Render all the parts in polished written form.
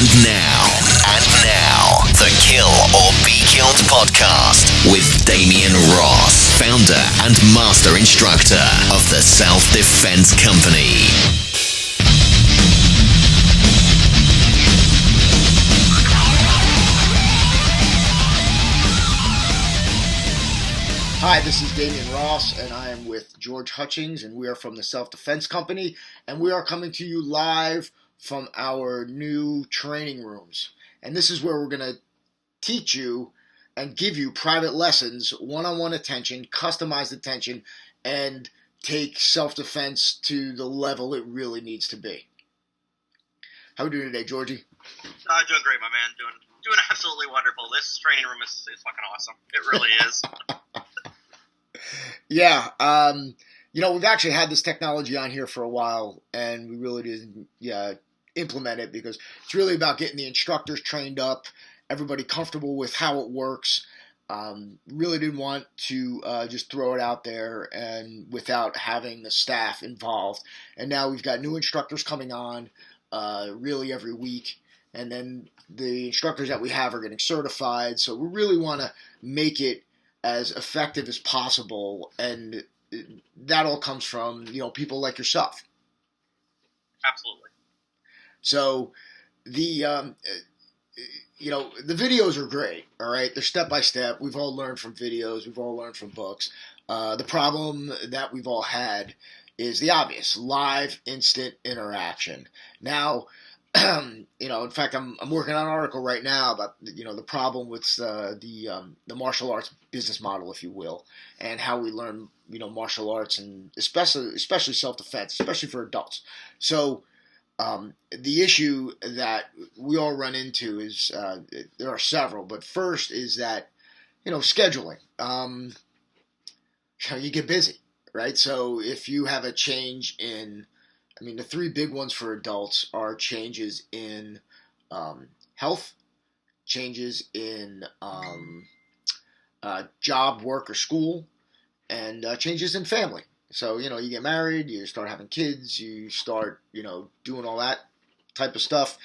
And now, the Kill or Be Killed podcast with Damian Ross, founder and master instructor of the Self-Defense Company. Hi, this is Damian Ross, and I am with George Hutchings, and we are from the Self-Defense Company, and we are coming to you live from our new training rooms. And this is where we're going to teach you and give you private lessons, one-on-one attention, customized attention, and take self-defense to the level it really needs to be. How are we doing today, Georgie? Doing great, my man. Doing absolutely wonderful. This training room is fucking awesome. It really is. Yeah, we've actually had this technology on here for a while, and we really didn't implement it because it's really about getting the instructors trained up, everybody comfortable with how it works. Really didn't want to just throw it out there and without having the staff involved. And now we've got new instructors coming on really every week, and then the instructors that we have are getting certified. So we really want to make it as effective as possible, and that all comes from people like yourself. Absolutely. So the the videos are great. All right, they're step by step. We've all learned from videos. We've all learned from books. The problem that we've all had is the obvious: live, instant interaction. Now, in fact, I'm working on an article right now about the problem with the martial arts business model, if you will, and how we learn martial arts, and especially self-defense, especially for adults. So the issue that we all run into is there are several, but first is that scheduling. You get busy, right? So if you have a change in the three big ones for adults are changes in health, changes in job, work, or school, and changes in family. So, you get married, you start having kids, you start, doing all that type of stuff,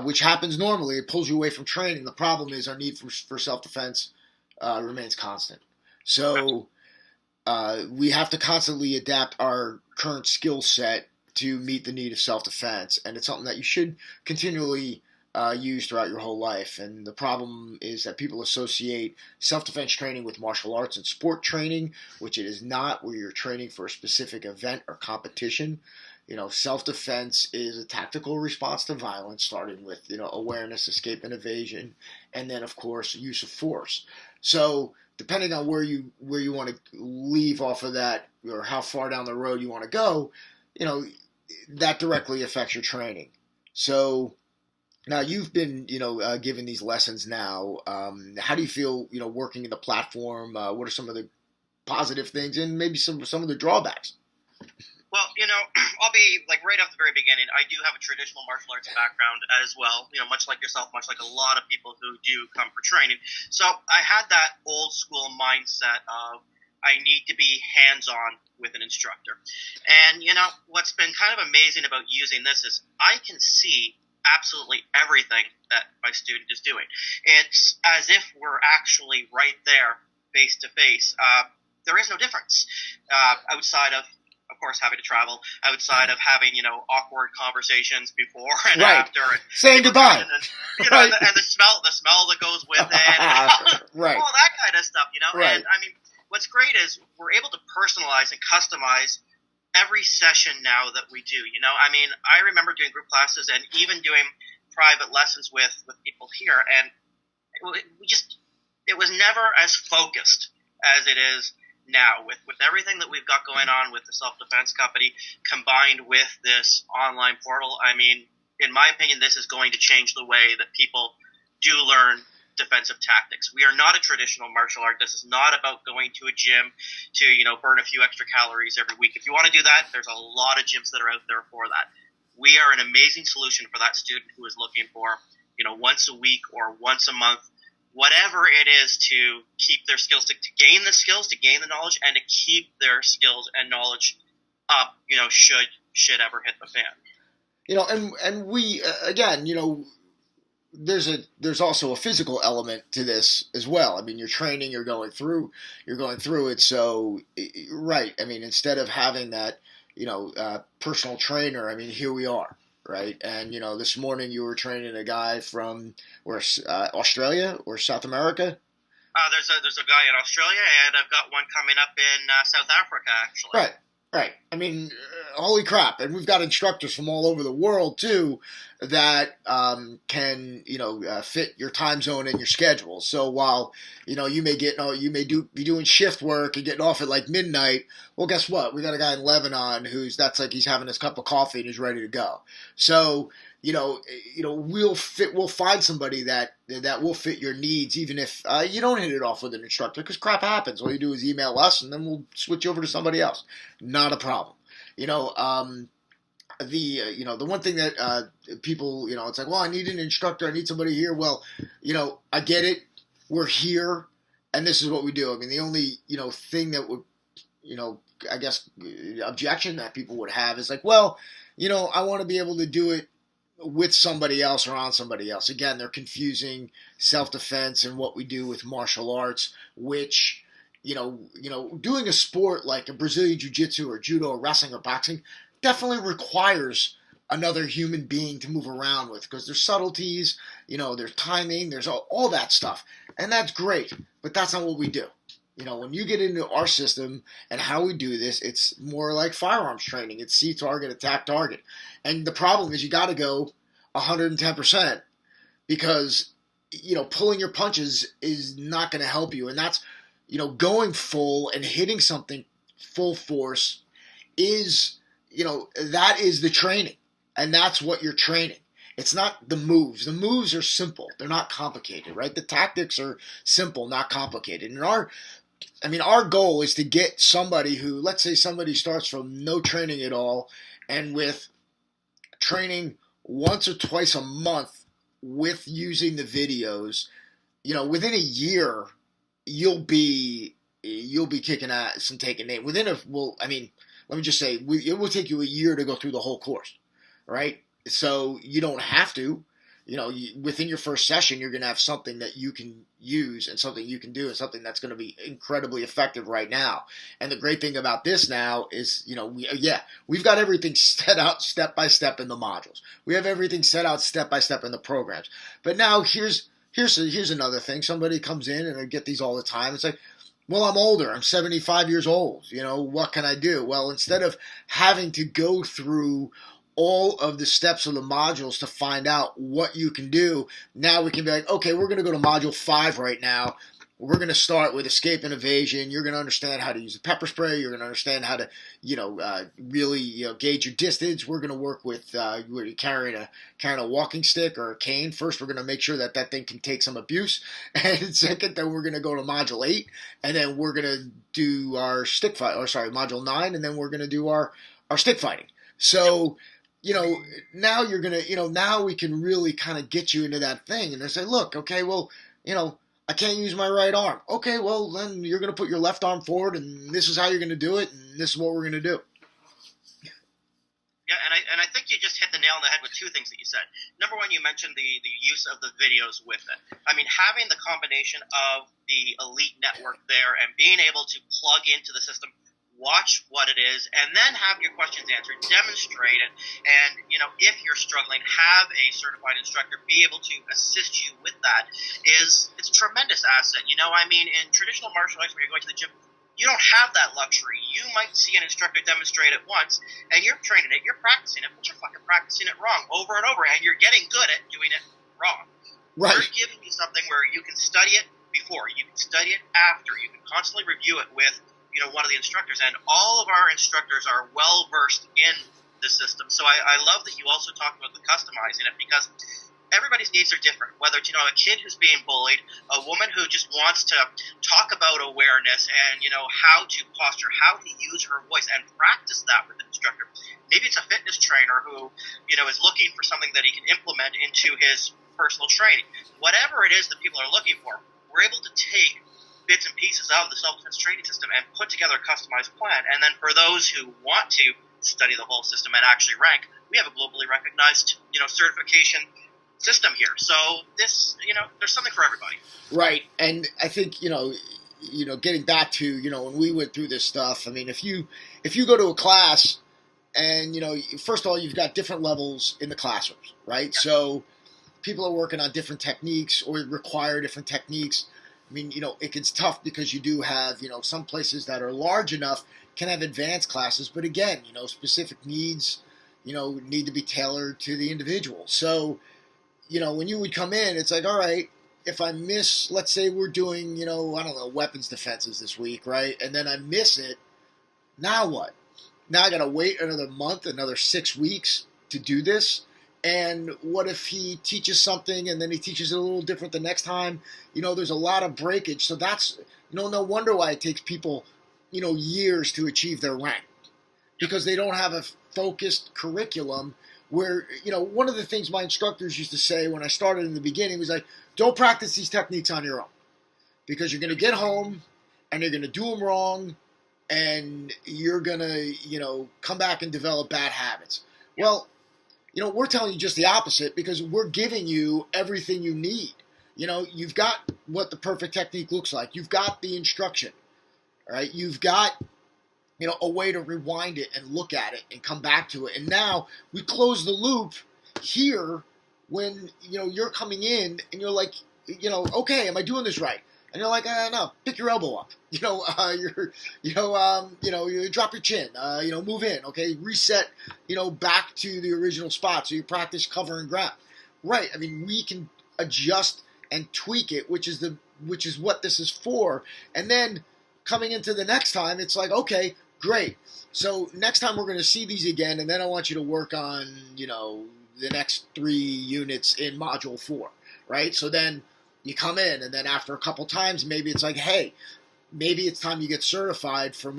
which happens normally. It pulls you away from training. The problem is our need for self-defense remains constant. So we have to constantly adapt our current skill set to meet the need of self-defense, and it's something that you should continually use throughout your whole life. And the problem is that people associate self-defense training with martial arts and sport training, which it is not, where you're training for a specific event or competition. Self-defense is a tactical response to violence, starting with awareness, escape, and evasion, and then of course use of force. So depending on where you want to leave off of that, or how far down the road you want to go, that directly affects your training. So now you've been, giving these lessons now. How do you feel, working in the platform? What are some of the positive things and maybe some of the drawbacks? Well, I'll be right off the very beginning. I do have a traditional martial arts background as well, much like yourself, much like a lot of people who do come for training. So I had that old school mindset of I need to be hands-on with an instructor. And, what's been kind of amazing about using this is I can see absolutely everything that my student is doing. It's as if we're actually right there face-to-face. There is no difference outside of course, having to travel, outside of having, awkward conversations before and after. And saying goodbye. And, and the smell that goes with it. Right. All that kind of stuff, Right. And, what's great is we're able to personalize and customize every session now that we do. I remember doing group classes and even doing private lessons with people here, and it was never as focused as it is now with everything that we've got going on with the Self-Defense Company combined with this online portal. In my opinion, this is going to change the way that people do learn defensive tactics. We are not a traditional martial art. This is not about going to a gym to, burn a few extra calories every week. If you want to do that, there's a lot of gyms that are out there for that. We are an amazing solution for that student who is looking for, once a week or once a month, whatever it is to keep their skills, to gain the skills, to gain the knowledge, and to keep their skills and knowledge up, should ever hit the fan. And we, again, there's also a physical element to this as well. I mean, you're training, you're going through it. So, right. I mean, instead of having that, personal trainer, I mean, here we are, right? And this morning you were training a guy from where, Australia or South America. There's a guy in Australia, and I've got one coming up in South Africa, actually. Right. Right. I mean, holy crap. And we've got instructors from all over the world, too, that can, fit your time zone and your schedule. So while, you may be doing shift work and getting off at like midnight, well, guess what? We got a guy in Lebanon that's like he's having his cup of coffee and he's ready to go. So, we'll find somebody that will fit your needs, even if you don't hit it off with an instructor, because crap happens. All you do is email us, and then we'll switch over to somebody else. Not a problem. The one thing that people, it's like, well, I need an instructor. I need somebody here. Well, I get it. We're here, and this is what we do. I mean, the only, thing that would, I guess, objection that people would have is like, well, I want to be able to do it with somebody else or on somebody else. Again, they're confusing self-defense and what we do with martial arts, which, doing a sport like a Brazilian Jiu-Jitsu or judo or wrestling or boxing definitely requires another human being to move around with, because there's subtleties, there's timing, there's all that stuff. And that's great, but that's not what we do. When you get into our system and how we do this, it's more like firearms training. It's see target, attack target. And the problem is you got to go 110% because, pulling your punches is not going to help you. And that's, going full and hitting something full force is, that is the training. And that's what you're training. It's not the moves. The moves are simple. They're not complicated, right? The tactics are simple, not complicated. And our goal is to get somebody who, let's say somebody starts from no training at all, and with training once or twice a month with using the videos, within a year, you'll be kicking ass and taking name. Let me just say, it will take you a year to go through the whole course, right? So you don't have to. Within your first session, you're going to have something that you can use and something you can do and something that's going to be incredibly effective right now. And the great thing about this now is, we've got everything set out step by step in the modules. We have everything set out step by step in the programs. But now here's another thing. Somebody comes in, and I get these all the time. It's like, well, I'm older. I'm 75 years old. What can I do? Well, instead of having to go through all of the steps of the modules to find out what you can do, now we can be like, okay, we're going to go to module 5 right now. We're going to start with escape and evasion. You're going to understand how to use the pepper spray. You're going to understand how to, really gauge your distance. We're going to work with carrying a walking stick or a cane. First, we're going to make sure that thing can take some abuse. And second, then we're going to go to module 8, and then we're going to do our stick fight. Module 9, and then we're going to do our stick fighting. So, now you're going to, now we can really kind of get you into that thing. And they say, look, okay, well, I can't use my right arm. Okay, well, then you're going to put your left arm forward, and this is how you're going to do it, and this is what we're going to do. Yeah, and I think you just hit the nail on the head with two things that you said. Number one, you mentioned the use of the videos with it. I mean, having the combination of the Elite Network there and being able to plug into the system, watch what it is, and then have your questions answered, demonstrate it, and, if you're struggling, have a certified instructor be able to assist you with that it's a tremendous asset. In traditional martial arts where you're going to the gym, you don't have that luxury. You might see an instructor demonstrate it once, and you're training it, you're practicing it, but you're fucking practicing it wrong over and over, and you're getting good at doing it wrong. Right. We're giving you something where you can study it before, you can study it after, you can constantly review it with one of the instructors, and all of our instructors are well versed in the system. So I love that you also talk about the customizing it, because everybody's needs are different. Whether it's a kid who's being bullied, a woman who just wants to talk about awareness and how to posture, how to use her voice, and practice that with an instructor. Maybe it's a fitness trainer who is looking for something that he can implement into his personal training. Whatever it is that people are looking for, we're able to take bits and pieces of the self-defense training system and put together a customized plan. And then for those who want to study the whole system and actually rank, we have a globally recognized, certification system here. So this, there's something for everybody. Right, and I think getting back to when we went through this stuff. I mean, if you go to a class and first of all, you've got different levels in the classrooms, right? Yeah. So people are working on different techniques or require different techniques. I mean, it gets tough because you do have some places that are large enough can have advanced classes, but again, specific needs need to be tailored to the individual. So when you would come in, it's like, all right, if I miss, let's say we're doing, weapons defenses this week, right? And then I miss it, now what? Now I got to wait another month, another 6 weeks to do this. And what if he teaches something and then he teaches it a little different the next time? There's a lot of breakage. So that's, no wonder why it takes people, years to achieve their rank, because they don't have a focused curriculum. Where, one of the things my instructors used to say when I started in the beginning was like, don't practice these techniques on your own, because you're going to get home and you're going to do them wrong and you're going to, come back and develop bad habits. Well, we're telling you just the opposite, because we're giving you everything you need. You've got what the perfect technique looks like. You've got the instruction, all right? You've got a way to rewind it and look at it and come back to it. And now we close the loop here when, you're coming in and you're like, okay, am I doing this right? And you're like, no, pick your elbow up. You drop your chin, move in, okay, reset, back to the original spot. So you practice cover and grab. Right. I mean, we can adjust and tweak it, which is what this is for. And then coming into the next time, it's like, okay, great. So next time we're going to see these again, and then I want you to work on, the next 3 units in Module 4, right? So then you come in, and then after a couple times, maybe it's like, hey, maybe it's time you get certified for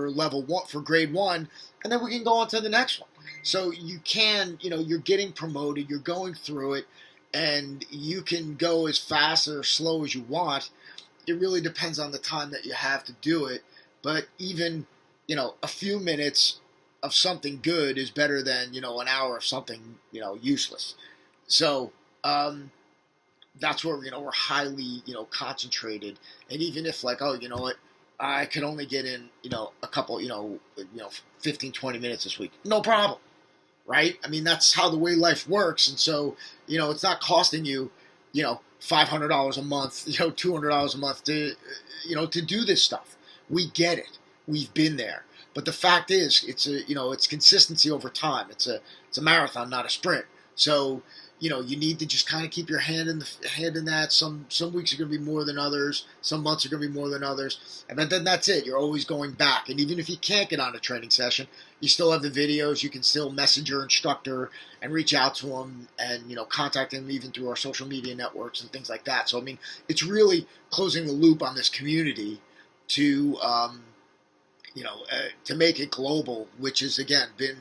level 1, for grade 1, and then we can go on to the next one. So you can, you're getting promoted, you're going through it, and you can go as fast or slow as you want. It really depends on the time that you have to do it, but even a few minutes of something good is better than, an hour of something, useless. So that's where, we're highly, concentrated. And even if like, oh, you know what, I could only get in, a couple, 15, 20 minutes this week. No problem. Right? I mean, that's how the way life works. And so, it's not costing you, $500 a month, $200 a month to do this stuff. We get it. We've been there. But the fact is, it's consistency over time. It's a marathon, not a sprint. So, you need to just kind of keep your hand in that. Some weeks are going to be more than others. Some months are going to be more than others. And then that's it. You're always going back. And even if you can't get on a training session, you still have the videos. You can still message your instructor and reach out to them and, contact them even through our social media networks and things like that. So, I mean, it's really closing the loop on this community to make it global, which has, again, been,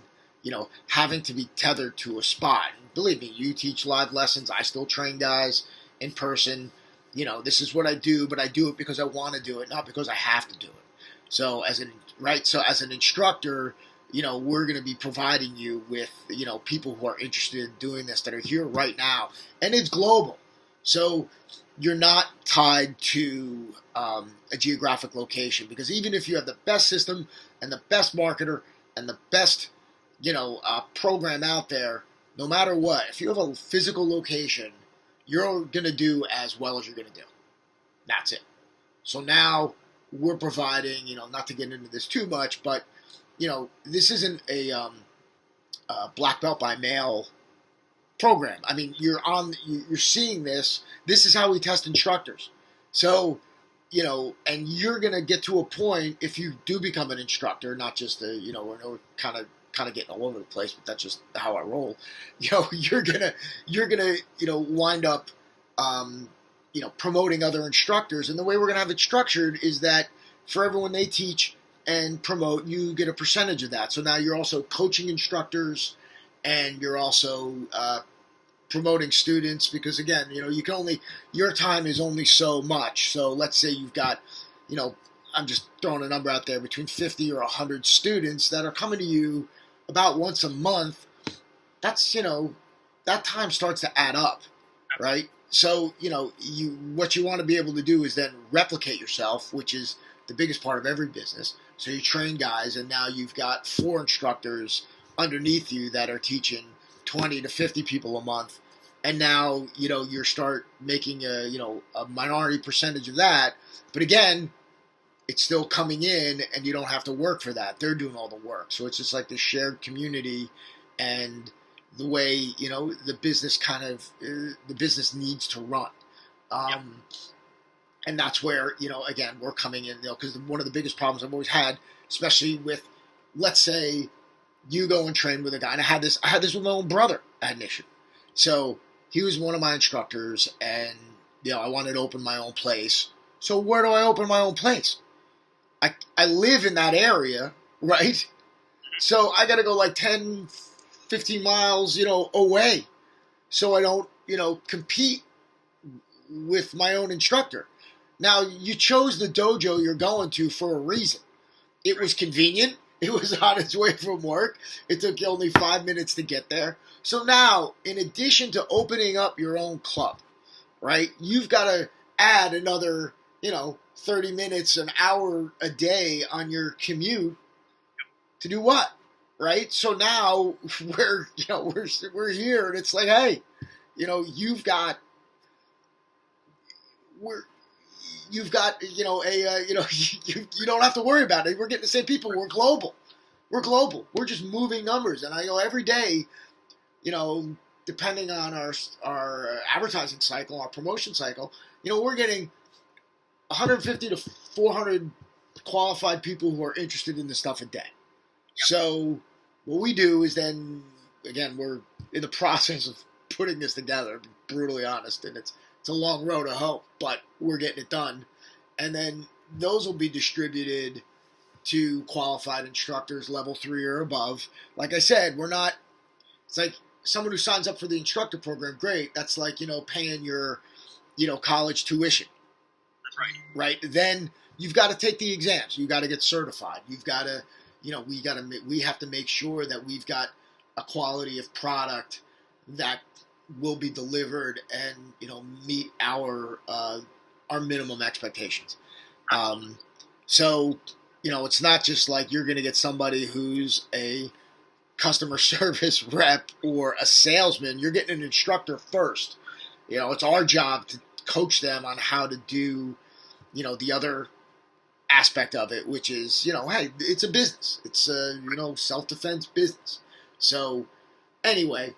having to be tethered to a spot. And believe me, you teach live lessons. I still train guys in person. This is what I do, but I do it because I want to do it, not because I have to do it. So as an instructor, we're going to be providing you with, people who are interested in doing this, that are here right now. And it's global. So you're not tied to a geographic location, because even if you have the best system and the best marketer and the best, program out there, no matter what, if you have a physical location, you're going to do as well as you're going to do. That's it. So now we're providing, not to get into this too much, but, this isn't a black belt by mail program. I mean, you're seeing this. This is how we test instructors. So, and you're going to get to a point, if you do become an instructor, not just we're kind of getting all over the place, but that's just how I roll. You're gonna wind up, promoting other instructors. And the way we're gonna have it structured is that for everyone they teach and promote, you get a percentage of that. So now you're also coaching instructors, and you're also promoting students, because again, your time is only so much. So let's say you've got, I'm just throwing a number out there, between 50 or 100 students that are coming to you about once a month. That's, that time starts to add up. right? So, what you want to be able to do is then replicate yourself, which is the biggest part of every business. So you train guys, and now you've got 4 instructors underneath you that are teaching 20 to 50 people a month. And now, you start making a minority percentage of that. But again, it's still coming in, and you don't have to work for that. They're doing all the work. So it's just like this shared community, and the way the business the business needs to run, and that's where again we're coming in, because one of the biggest problems I've always had, especially with, let's say, you go and train with a guy, and I had this with my own brother. I had an issue, so he was one of my instructors, and I wanted to open my own place. So where do I open my own place? I live in that area, right? So I got to go like 10, 15 miles, away, so I don't, compete with my own instructor. Now, you chose the dojo you're going to for a reason. It was convenient. It was on its way from work. It took you only 5 minutes to get there. So now, in addition to opening up your own club, right, you've got to add another, 30 minutes, an hour a day on your commute to do what? Right? So now we're here, and it's like, hey, you've got you don't have to worry about it. We're getting the same people. We're global. We're just moving numbers, and I know every day, depending on our advertising cycle, our promotion cycle, we're getting 150 to 400 qualified people who are interested in this stuff a day. Yep. So what we do is then, again, we're in the process of putting this together, to be brutally honest, and it's a long road to hoe, but we're getting it done. And then those will be distributed to qualified instructors level 3 or above. Like I said, it's like someone who signs up for the instructor program, great. That's like, paying your, college tuition. That's right. Right? Then you've got to take the exams. You've got to get certified. You've got to, we have to make sure that we've got a quality of product that will be delivered and, meet our minimum expectations. So, it's not just like you're going to get somebody who's a customer service rep or a salesman. You're getting an instructor first. It's our job to coach them on how to do, the other aspect of it, which is, hey, it's a business. It's a, self-defense business. So anyway,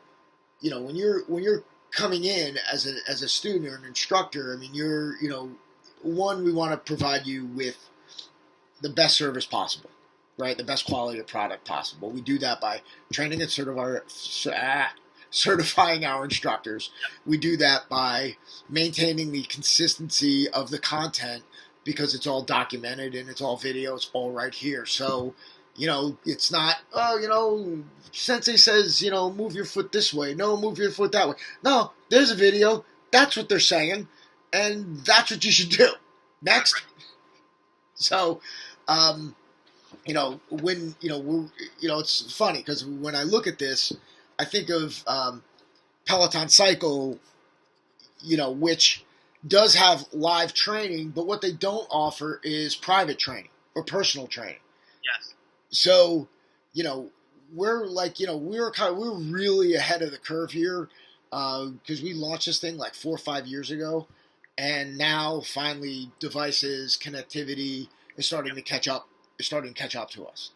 when you're coming in as a student or an instructor, I mean, we want to provide you with the best service possible, right? The best quality of product possible. We do that by training and certifying our instructors. We do that by maintaining the consistency of the content, because it's all documented and it's all video. It's all right here. So, it's not, Sensei says, move your foot this way. No, move your foot that way. No, there's a video. That's what they're saying. And that's what you should do. Next. So, when, it's funny because when I look at this, I think of Peloton Cycle, which does have live training, but what they don't offer is private training or personal training. Yes. So, we're like, we're really ahead of the curve here, because we launched this thing like 4 or 5 years ago, and now finally devices, connectivity is starting to catch up. It's starting to catch up to us.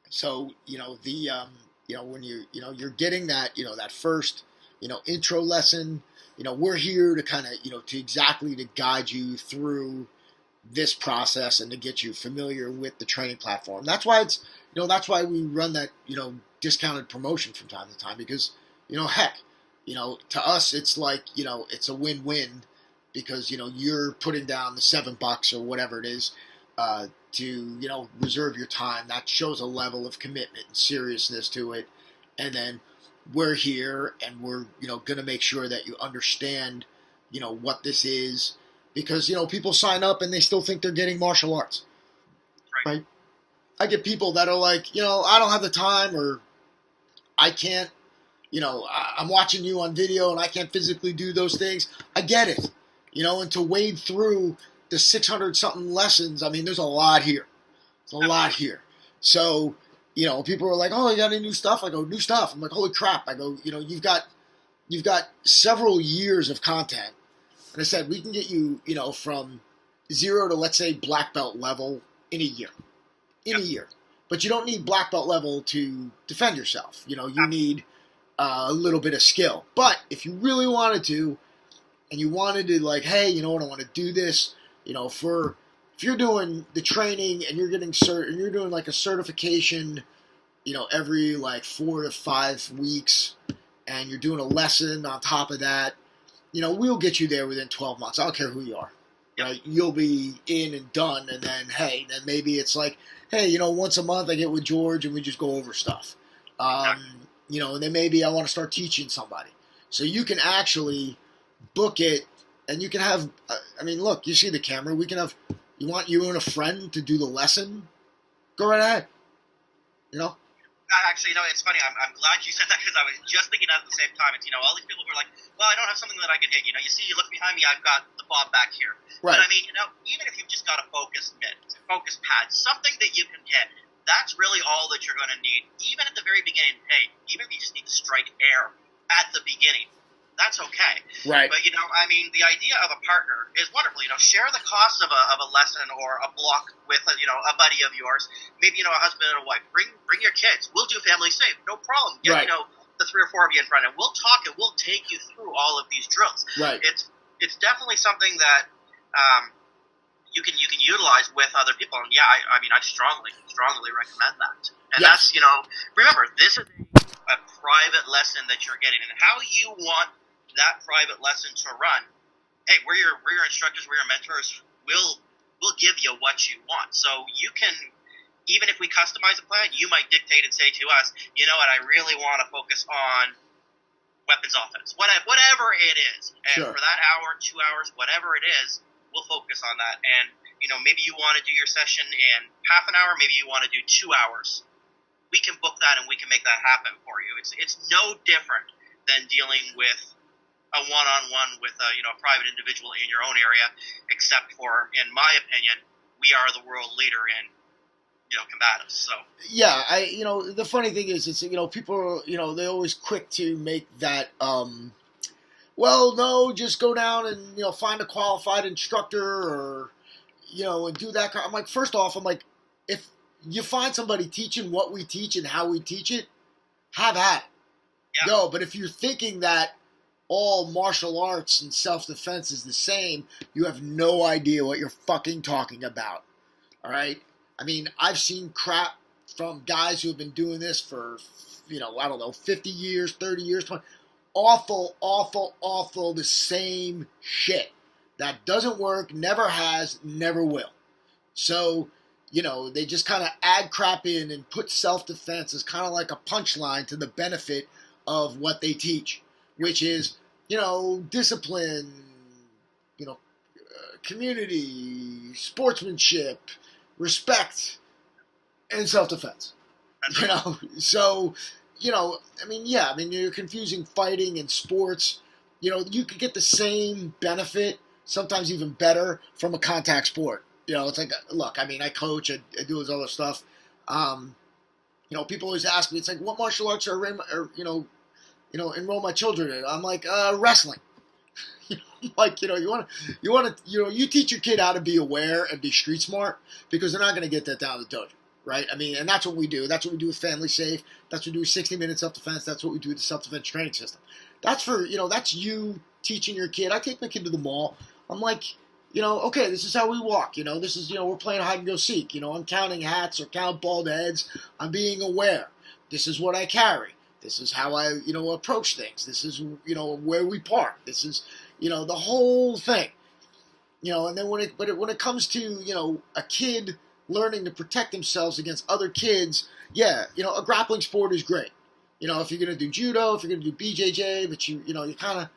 So, when you're getting that, that first, intro lesson, we're here to kind of, to guide you through this process and to get you familiar with the training platform. That's why that's why we run that, discounted promotion from time to time, because, heck, to us, it's like, it's a win-win, because, you're putting down the $7 or whatever it is, to, reserve your time. That shows a level of commitment and seriousness to it. And then we're here, and we're, going to make sure that you understand, what this is, because, people sign up and they still think they're getting martial arts. Right? I get people that are like, I don't have the time, or I can't, I'm watching you on video and I can't physically do those things. I get it. And to wade through the 600 something lessons, I mean, there's a lot here. There's a lot here. So, people are like, oh, you got any new stuff? I go, new stuff. I'm like, holy crap. I go, you've got several years of content. And I said, we can get you, from 0 to, let's say, black belt level in a year. In a year. But you don't need black belt level to defend yourself. You need a little bit of skill. But if you really wanted to, and you wanted to, like, hey, you know what, I want to do this, if you're doing the training and you're getting and you're doing like a certification, every like 4 to 5 weeks, and you're doing a lesson on top of that, we'll get you there within 12 months. I don't care who you are, right? You'll be in and done, and then, hey, then maybe it's like, hey, once a month I get with George and we just go over stuff. And then maybe I want to start teaching somebody. So you can actually book it, and you can have, look, you see the camera, we can have, you want you and a friend to do the lesson? Go right ahead. Actually, it's funny. I'm glad you said that, because I was just thinking that at the same time. It's, all these people who are like, well, I don't have something that I can hit. You see, you look behind me, I've got the bob back here. Right. But even if you've just got a focus mitt, focus pad, something that you can hit, that's really all that you're going to need. Even at the very beginning, hey, even if you just need to strike air at the beginning, that's okay. Right. But, the idea of a partner is wonderful. Share the cost of a lesson or a block with, a buddy of yours. Maybe, a husband and a wife. Bring your kids. We'll do family safe. No problem. Get, right. The 3 or 4 of you in front, and we'll talk and we'll take you through all of these drills. Right. It's definitely something that you can utilize with other people. And yeah, I strongly recommend that. And yes. That's, remember, this is a private lesson that you're getting, and how you want that private lesson to run. Hey, we're your instructors, we're your mentors. We'll give you what you want. So you can, even if we customize a plan, you might dictate and say to us, you know what, I really want to focus on weapons offense, whatever it is. And sure. For that hour, 2 hours, whatever it is, we'll focus on that. And maybe you want to do your session in half an hour, maybe you want to do 2 hours. We can book that and we can make that happen for you. It's no different than dealing with a one-on-one with a private individual in your own area, except for, in my opinion, we are the world leader in combatives. So yeah, the funny thing is, it's people are, they're always quick to make that well, no, just go down and find a qualified instructor, or and do that. I'm like, first off, if you find somebody teaching what we teach and how we teach it, have at it. Yeah. Go. But if you're thinking that all martial arts and self-defense is the same, you have no idea what you're fucking talking about. All right? I've seen crap from guys who have been doing this for, 50 years, 30 years, 20. Awful, the same shit. That doesn't work, never has, never will. So, they just kind of add crap in and put self-defense as kind of like a punchline to the benefit of what they teach, which is, discipline, community, sportsmanship, respect, and self-defense. So, you're confusing fighting and sports. You could get the same benefit, sometimes even better, from a contact sport. It's like, look, I coach, I do this other stuff. People always ask me, it's like, what martial arts enroll my children in? I'm like, wrestling. You teach your kid how to be aware and be street smart, because they're not going to get that down the dojo, right? And that's what we do. That's what we do with Family Safe. That's what we do with 60-minute self-defense. That's what we do with the self-defense training system. That's for, that's you teaching your kid. I take my kid to the mall. I'm like, okay, this is how we walk. This is, we're playing hide and go seek. I'm counting hats or count bald heads. I'm being aware. This is what I carry. This is how I, approach things. This is, where we park. This is, the whole thing. And then when it comes to, a kid learning to protect themselves against other kids, yeah, a grappling sport is great. If you're going to do judo, if you're going to do BJJ, but you kind of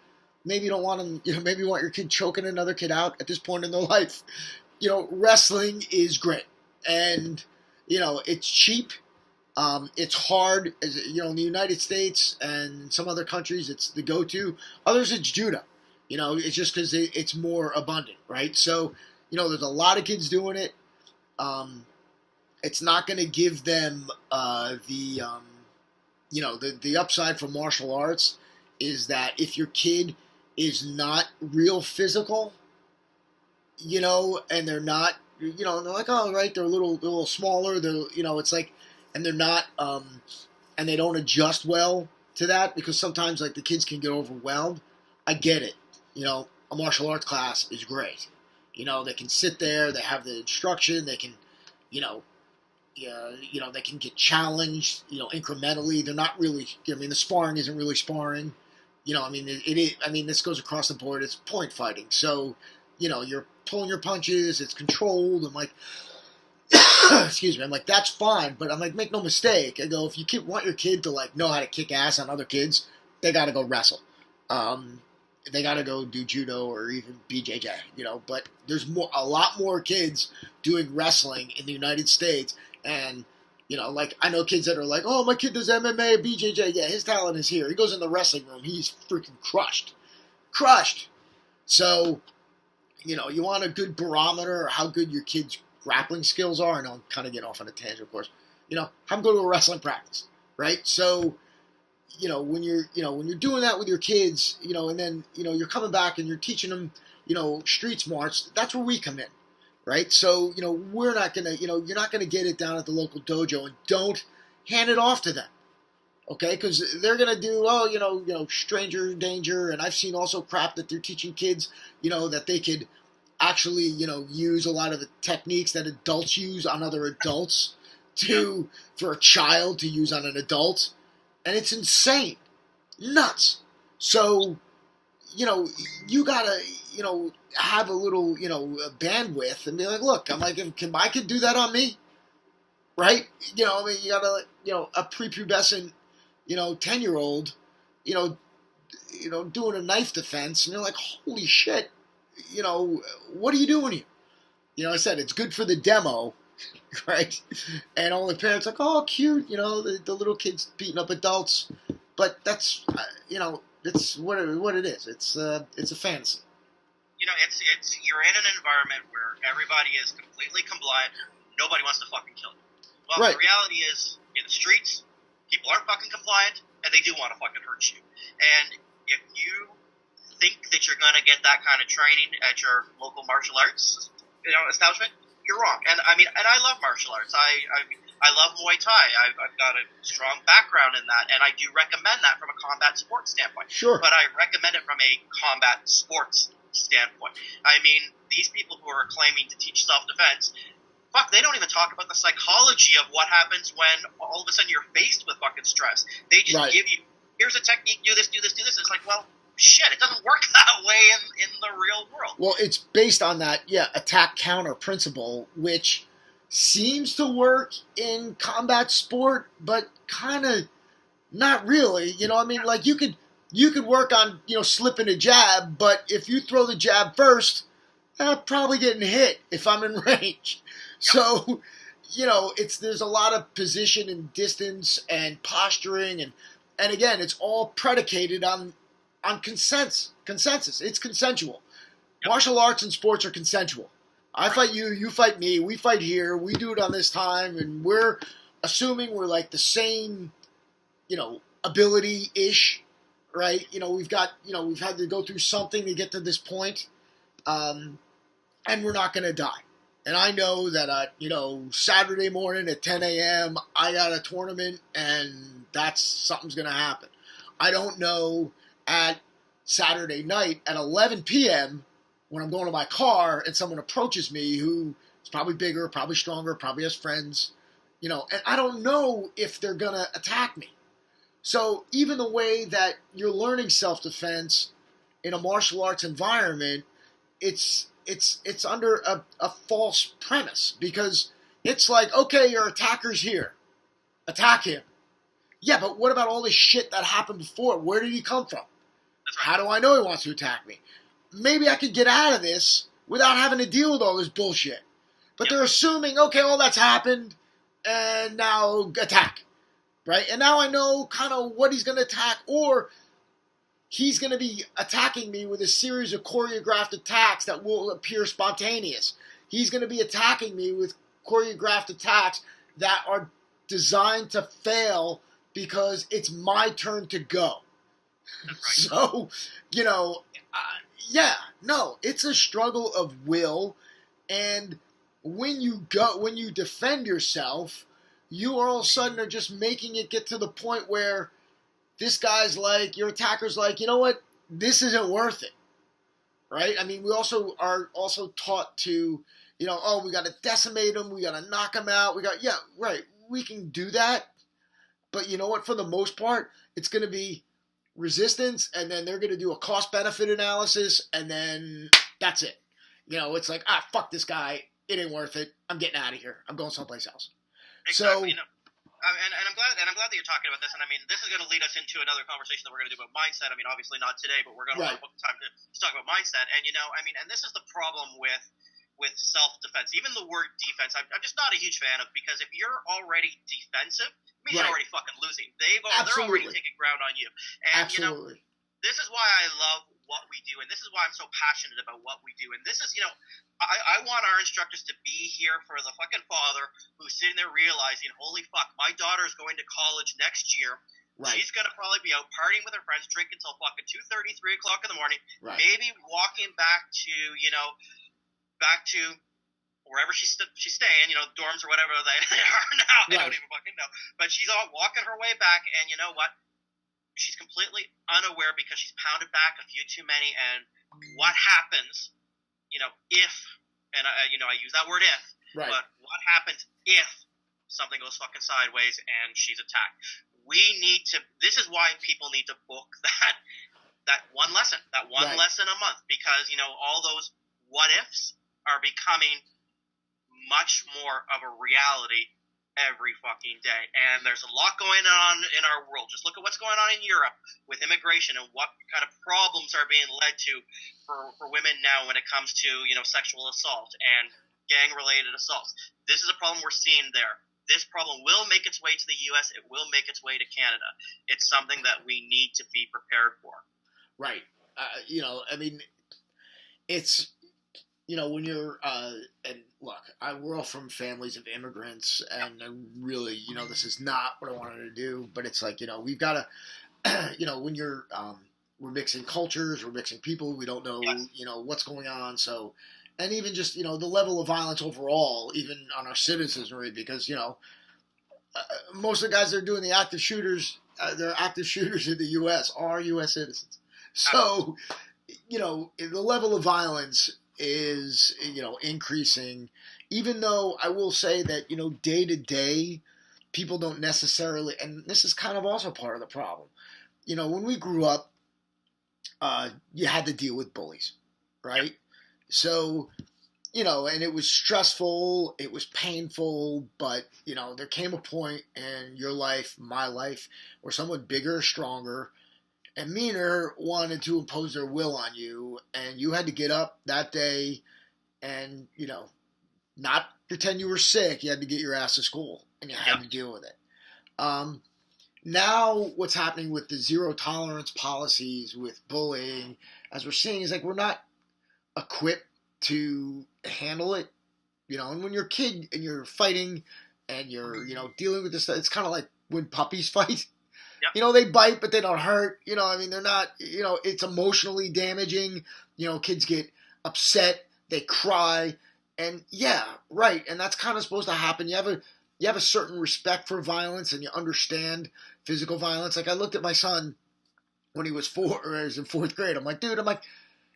maybe don't want them, maybe you want your kid choking another kid out at this point in their life. Wrestling is great. And, it's cheap. It's hard, as you know, in the United States and some other countries, it's the go-to. Others, it's judo. You know, it's just because it's more abundant, right? So, you know, there's a lot of kids doing it. It's not going to give them the upside for martial arts is that if your kid is not real physical, you know, and they're not, you know, they're like, oh, right, they're a little smaller, they're, you know, it's like, and they're not, and they don't adjust well to that because sometimes, like, the kids can get overwhelmed. I get it. You know, a martial arts class is great. You know, they can sit there, they have the instruction, they can, you know, they can get challenged, you know, incrementally. They're not really, I mean, the sparring isn't really sparring. You know, I mean, I mean, this goes across the board. It's point fighting. So, you know, you're pulling your punches. It's controlled. I'm like, excuse me. I'm like, that's fine. But I'm like, make no mistake. I go, if you want your kid to, like, know how to kick ass on other kids, they got to go wrestle. They got to go do judo or even BJJ, you know. But there's a lot more kids doing wrestling in the United States. And, you know, like, I know kids that are like, oh, my kid does MMA, BJJ. Yeah, his talent is here. He goes in the wrestling room. He's freaking crushed. So, you know, you want a good barometer of how good your kid's grappling skills are. And I'm kind of getting off on a tangent, of course. You know, have them go to a wrestling practice, right? So, you know, when you're doing that with your kids, you know, and then, you know, you're coming back and you're teaching them, you know, street smarts, that's where we come in. Right? So, you know, we're not going to, you know, you're not going to get it down at the local dojo, and don't hand it off to them. Okay? Because they're going to do, you know, stranger danger. And I've seen also crap that they're teaching kids, you know, that they could actually, you know, use a lot of the techniques that adults use on other adults for a child to use on an adult. And it's insane. Nuts. So, you know, you got to, you know, have a little, you know, bandwidth and be like, look, I'm like, can my kid do that on me? Right? You know, I mean, you got to, you know, a prepubescent, you know, 10-year-old, you know, doing a knife defense, and you're like, holy shit, you know, what are you doing here? You know, I said, it's good for the demo, right? And all the parents like, oh, cute, you know, the little kids beating up adults. But that's, you know, it's what it is. It's a fantasy. You know, it's you're in an environment where everybody is completely compliant. Nobody wants to fucking kill you. Well, right. The reality is, in the streets, people aren't fucking compliant, and they do want to fucking hurt you. And if you think that you're going to get that kind of training at your local martial arts, you know, establishment, you're wrong. And I mean, and I love martial arts. I love Muay Thai. I've got a strong background in that, and I do recommend that from a combat sports standpoint. Sure. But I recommend it from a combat sports standpoint. I mean, these people who are claiming to teach self-defense, fuck, they don't even talk about the psychology of what happens when all of a sudden you're faced with fucking stress. They just give you, here's a technique, do this. It's like, well, shit, it doesn't work that way in the real world. Well, it's based on that, attack-counter principle, which seems to work in combat sport, but kind of not really. You know, I mean, like, you could work on, you know, slipping a jab, but if you throw the jab first, I'm probably getting hit if I'm in range. Yep. So, you know, there's a lot of position and distance and posturing, and again, it's all predicated on consensus. It's consensual. Yep. Martial arts and sports are consensual. I fight you, you fight me, we fight here, we do it on this time, and we're assuming we're like the same, you know, ability-ish, right? You know, we've had to go through something to get to this point, and we're not going to die. And I know that, you know, Saturday morning at 10 a.m., I got a tournament, and something's going to happen. I don't know at Saturday night at 11 p.m., when I'm going to my car and someone approaches me who is probably bigger, probably stronger, probably has friends, you know, and I don't know if they're going to attack me. So even the way that you're learning self-defense in a martial arts environment, it's under a false premise, because it's like, okay, your attacker's here. Attack him. Yeah, but what about all this shit that happened before? Where did he come from? How do I know he wants to attack me? Maybe I could get out of this without having to deal with all this bullshit. But they're assuming, okay, all that's happened, and now attack. right? And now I know kind of what he's going to attack, or he's going to be attacking me with a series of choreographed attacks that will appear spontaneous. He's going to be attacking me with choreographed attacks that are designed to fail because it's my turn to go. That's right. So, it's a struggle of will, and when you defend yourself, you all of a sudden are just making it get to the point where this guy's like, your attacker's like, you know what, this isn't worth it, right? I mean, we also are taught to, we got to decimate him, we got to knock him out, we can do that, but you know what, for the most part, it's going to be resistance, and then they're going to do a cost-benefit analysis, and then that's it. It's like, fuck this guy, it ain't worth it, I'm getting out of here, I'm going someplace else. Exactly. And I'm glad that you're talking about this. And I mean, this is going to lead us into another conversation that we're going to do about mindset. I mean, obviously not today, but we're going to book time to talk about mindset. And and this is the problem with self-defense. Even the word defense, I'm just not a huge fan of, because if you're already defensive, it means you're already fucking losing. They're already taking ground on you. And Absolutely. This is why I love what we do, and this is why I'm so passionate about what we do. And this is, I want our instructors to be here for the fucking father who's sitting there realizing, holy fuck, my daughter's going to college next year. Right. She's going to probably be out partying with her friends, drinking until fucking 2:30, 3 o'clock in the morning, maybe walking back to, back to wherever she's staying, dorms or whatever they are now. I don't even fucking know. But she's all walking her way back, and you know what? She's completely unaware because she's pounded back a few too many. And what happens, if, and I use that word if, but what happens if something goes fucking sideways and she's attacked? This is why people need to book that one lesson a month, because, all those what ifs are becoming much more of a reality every fucking day. And there's a lot going on in our world. Just look at what's going on in Europe with immigration and what kind of problems are being led to for women now when it comes to, sexual assault and gang-related assaults. This is a problem we're seeing there. This problem will make its way to the U.S. It will make its way to Canada. It's something that we need to be prepared for. Right. It's... when you're, and look, we're all from families of immigrants, and really, this is not what I wanted to do, but it's like, we've got to, when you're, we're mixing cultures, we're mixing people, we don't know, what's going on, so, and even just, the level of violence overall, even on our citizenry, because, most of the guys that are doing the active shooters, they're active shooters in the U.S., are U.S. citizens. So, the level of violence is, increasing, even though I will say that, day to day, people don't necessarily, and this is kind of also part of the problem. When we grew up, you had to deal with bullies, right? So, and it was stressful, it was painful, but, there came a point in your life, my life, where someone bigger, stronger, and meaner wanted to impose their will on you, and you had to get up that day and, not pretend you were sick. You had to get your ass to school, and you had to deal with it. Now what's happening with the zero tolerance policies, with bullying, as we're seeing, is like we're not equipped to handle it. And when you're a kid and you're fighting and you're, dealing with this stuff, it's kind of like when puppies fight. They bite, but they don't hurt. They're not, it's emotionally damaging. Kids get upset, they cry, and and that's kind of supposed to happen. You have a certain respect for violence, and you understand physical violence. Like, I looked at my son when he was 4, or he was in 4th grade. I'm like, dude,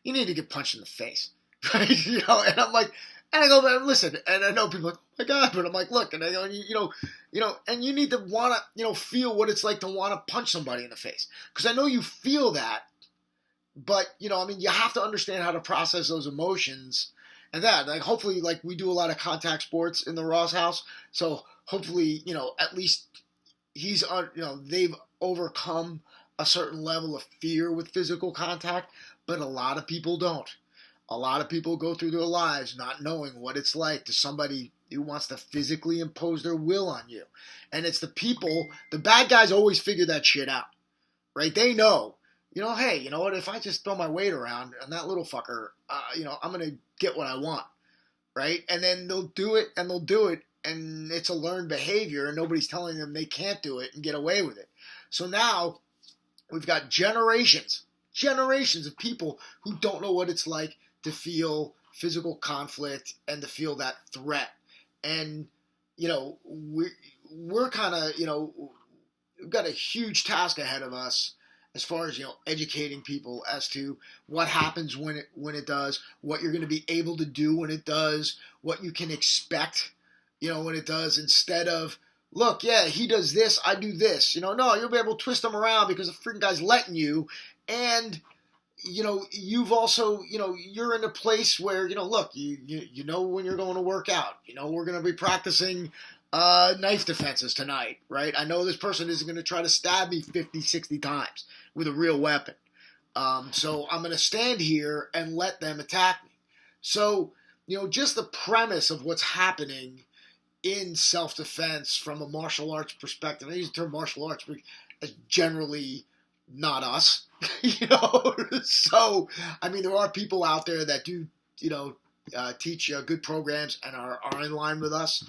you need to get punched in the face, right? And I'm like, and I go, man, listen, and I know people are like, oh my God, but I'm like, look, and I go, and you need to want to, feel what it's like to want to punch somebody in the face. Because I know you feel that, but, you have to understand how to process those emotions and that. Like, hopefully, like, we do a lot of contact sports in the Ross house, so hopefully, at least they've overcome a certain level of fear with physical contact, but a lot of people don't. A lot of people go through their lives not knowing what it's like to somebody who wants to physically impose their will on you. And it's the people, the bad guys always figure that shit out, right? They know, hey, you know what? If I just throw my weight around on that little fucker, I'm going to get what I want, right? And then they'll do it, and it's a learned behavior, and nobody's telling them they can't do it and get away with it. So now we've got generations of people who don't know what it's like to feel physical conflict and to feel that threat. And, we're kind of, we've got a huge task ahead of us as far as, educating people as to what happens when it does, what you're going to be able to do when it does, what you can expect, when it does, instead of, look, yeah, he does this, I do this. No, you'll be able to twist them around because the freaking guy's letting you. And, you've also, you're in a place where, look, you know when you're going to work out. We're going to be practicing knife defenses tonight, right? I know this person isn't going to try to stab me 50, 60 times with a real weapon. So I'm going to stand here and let them attack me. So, just the premise of what's happening in self-defense from a martial arts perspective. I use the term martial arts as generally not us, So, I mean, there are people out there that do, teach good programs and are in line with us.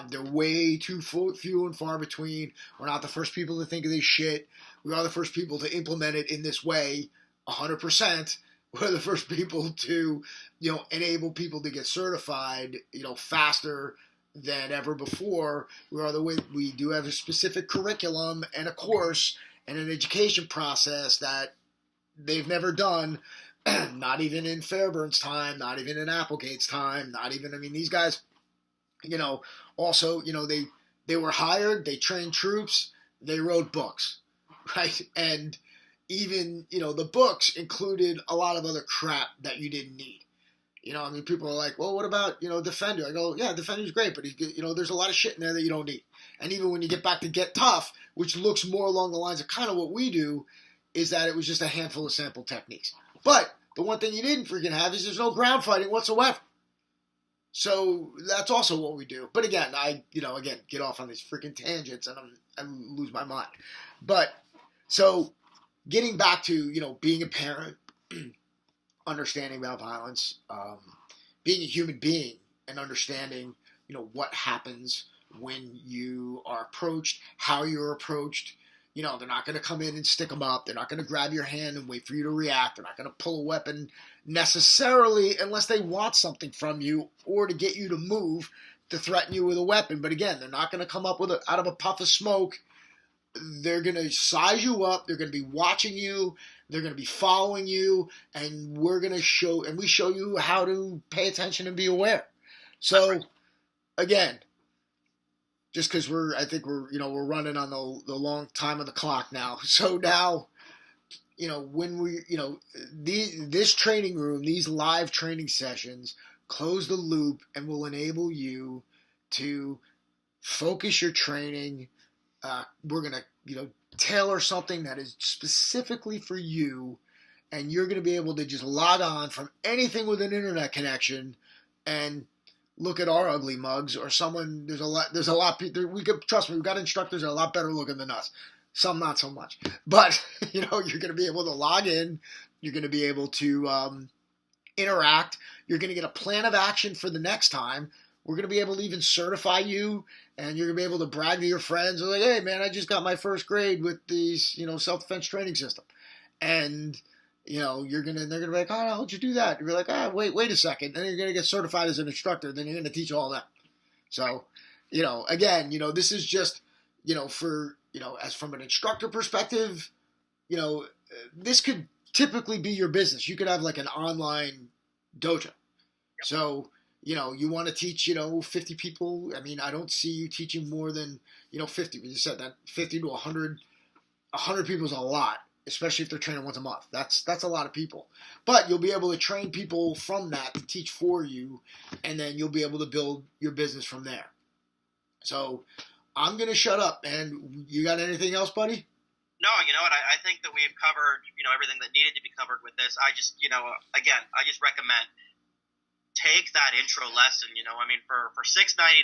They're way too few and far between. We're not the first people to think of this shit. We are the first people to implement it in this way, 100%. We're the first people to, enable people to get certified, faster than ever before. We do have a specific curriculum and a course and an education process that they've never done, not even in Fairburn's time, not even in Applegate's time, these guys, also, they were hired, they trained troops, they wrote books, right? And even, the books included a lot of other crap that you didn't need. People are like, well, what about, Defender? I go, yeah, Defender's great, but, there's a lot of shit in there that you don't need. And even when you get back to Get Tough, which looks more along the lines of kind of what we do, is that it was just a handful of sample techniques. But the one thing you didn't freaking have is there's no ground fighting whatsoever. So that's also what we do. But again, I get off on these freaking tangents and I lose my mind. But so getting back to, being a parent, understanding about violence, being a human being and understanding, what happens when you are approached, how you're approached. They're not going to come in and stick them up. They're not going to grab your hand and wait for you to react. They're not going to pull a weapon necessarily unless they want something from you or to get you to move to threaten you with a weapon. But again, they're not going to come up with out of a puff of smoke. They're going to size you up. They're going to be watching you. They're going to be following you. And we show you how to pay attention and be aware. So again, just because we're running on the long time of the clock now. So now, when this training room, these live training sessions close the loop and will enable you to focus your training. We're going to, tailor something that is specifically for you, and you're going to be able to just log on from anything with an internet connection and look at our ugly mugs or someone. There's a lot. Trust me, we've got instructors that are a lot better looking than us. Some not so much, but you're going to be able to log in. You're going to be able to interact. You're going to get a plan of action for the next time. We're going to be able to even certify you, and you're going to be able to brag to your friends. They're like, hey, man, I just got my first grade with these, self-defense training system. And, they're going to be like, oh, how'd you do that? You're like, wait a second. Then you're going to get certified as an instructor. Then you're going to teach all that. So, again, this is just, for, as from an instructor perspective, this could typically be your business. You could have like an online dojo. So, you want to teach, 50 people. I mean, I don't see you teaching more than, 50. You said that 50 to 100 people is a lot, especially if they're training once a month. That's a lot of people. But you'll be able to train people from that to teach for you, and then you'll be able to build your business from there. So I'm going to shut up, man. You got anything else, buddy? No, you know what? I think that we've covered, everything that needed to be covered with this. I just, again, I just recommend take that intro lesson. You know, I mean, for $6.99,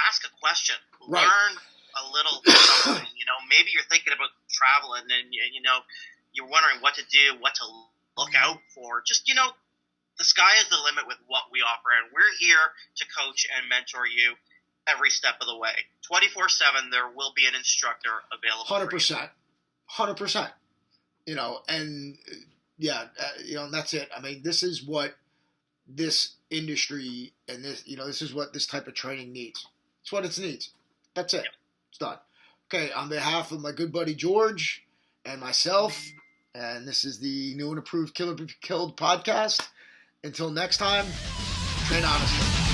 ask a question, Right. learn a little something. You know, maybe you're thinking about traveling and you know you're wondering what to do, what to look out for. Just, you know, the sky is the limit with what we offer, and we're here to coach and mentor you every step of the way. 24/7, there will be an instructor available. 100%. 100%. You know, and yeah, you know, and that's it. I mean, this is what this industry and this, you know, this is what this type of training needs. It's what it needs. That's it. Yep. It's done. Okay, on behalf of my good buddy George and myself, and this is the new and approved Killer Be Killed podcast. Until next time, train honestly.